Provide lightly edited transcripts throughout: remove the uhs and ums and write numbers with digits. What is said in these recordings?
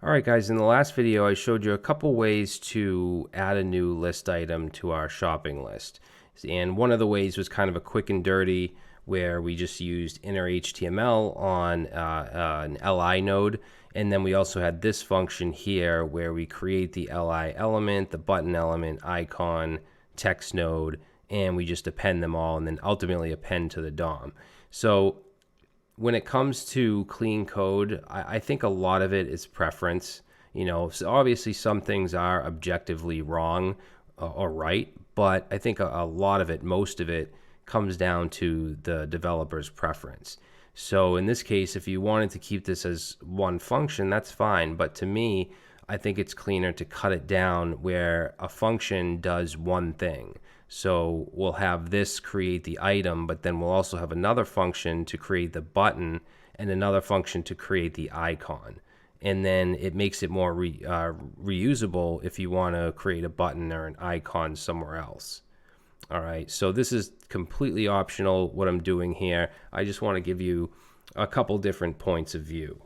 Alright guys, in the last video I showed you a couple ways to add a new list item to our shopping list. And one of the ways was kind of a quick and dirty where we just used inner HTML on an LI node. And then we also had this function here where we create the LI element, the button element, icon, text node, and we just append them all and then ultimately append to the DOM. So when it comes to clean code, I think a lot of it is preference. So obviously some things are objectively wrong or right, but I think a lot of it, most of it, comes down to the developer's preference. So in this case, if you wanted to keep this as one function, that's fine. But to me, I think it's cleaner to cut it down where a function does one thing. So we'll have this create the item, but then we'll also have another function to create the button and another function to create the icon. And then it makes it more reusable if you want to create a button or an icon somewhere else. All right, so this is completely optional what I'm doing here. I just want to give you a couple different points of view.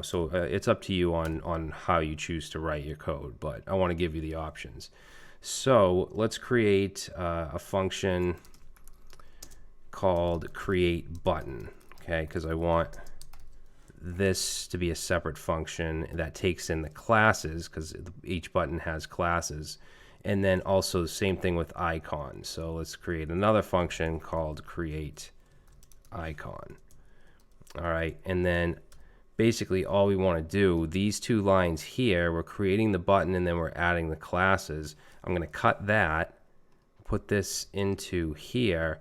So it's up to you on how you choose to write your code, but I want to give you the options. So let's create a function called create button, okay? Because I want this to be a separate function that takes in the classes, because each button has classes, and then also the same thing with icon. So let's create another function called create icon. All right, and then basically all we want to do, these two lines here, we're creating the button and then we're adding the classes. I'm going to cut that, put this into here,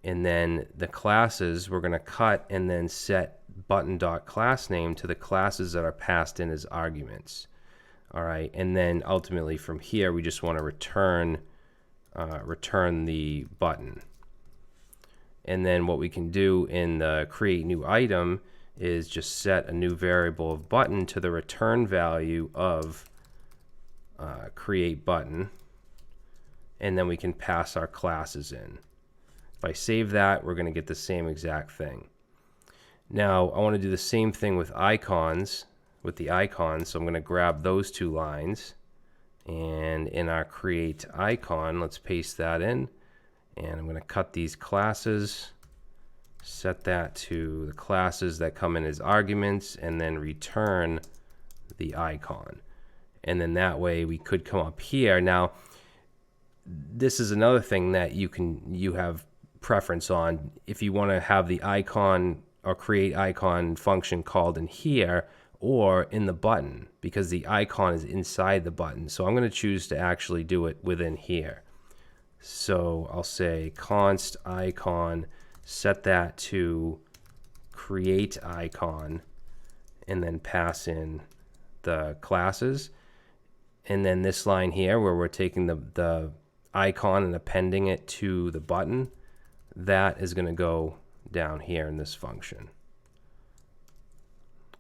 and then the classes we're going to cut and then set button.className to the classes that are passed in as arguments. All right, and then ultimately from here we just want to return the button. And then what we can do in the create new item is just set a new variable of button to the return value of create button, and then we can pass our classes in. If I save that, we're going to get the same exact thing. Now I want to do the same thing with icons, with the icons, so I'm going to grab those two lines, and in our create icon, let's paste that in, and I'm going to cut these classes, set that to the classes that come in as arguments, and then return the icon. And then that way we could come up here. Now this is another thing that you have preference on. If you want to have the icon or create icon function called in here or in the button, because the icon is inside the button. So I'm going to choose to actually do it within here. So I'll say const icon, set that to create icon, and then pass in the classes. And then this line here where we're taking the icon and appending it to the button, that is going to go down here in this function.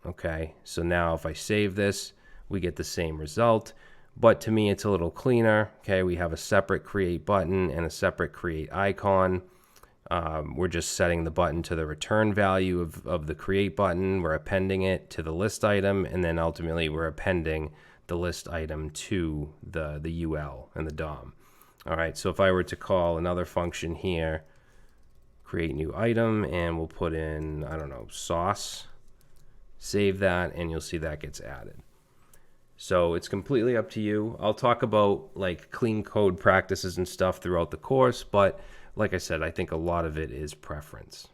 Okay, so now if I save this, we get the same result. But to me, it's a little cleaner. Okay, we have a separate create button and a separate create icon. We're just setting the button to the return value of the create button. We're appending it to the list item, and then ultimately we're appending the list item to the UL and the DOM. All right, so if I were to call another function here, create new item, and we'll put in, I don't know, sauce, save that, and you'll see that gets added. So it's completely up to you. I'll talk about like clean code practices and stuff throughout the course, but like I said, I think a lot of it is preference.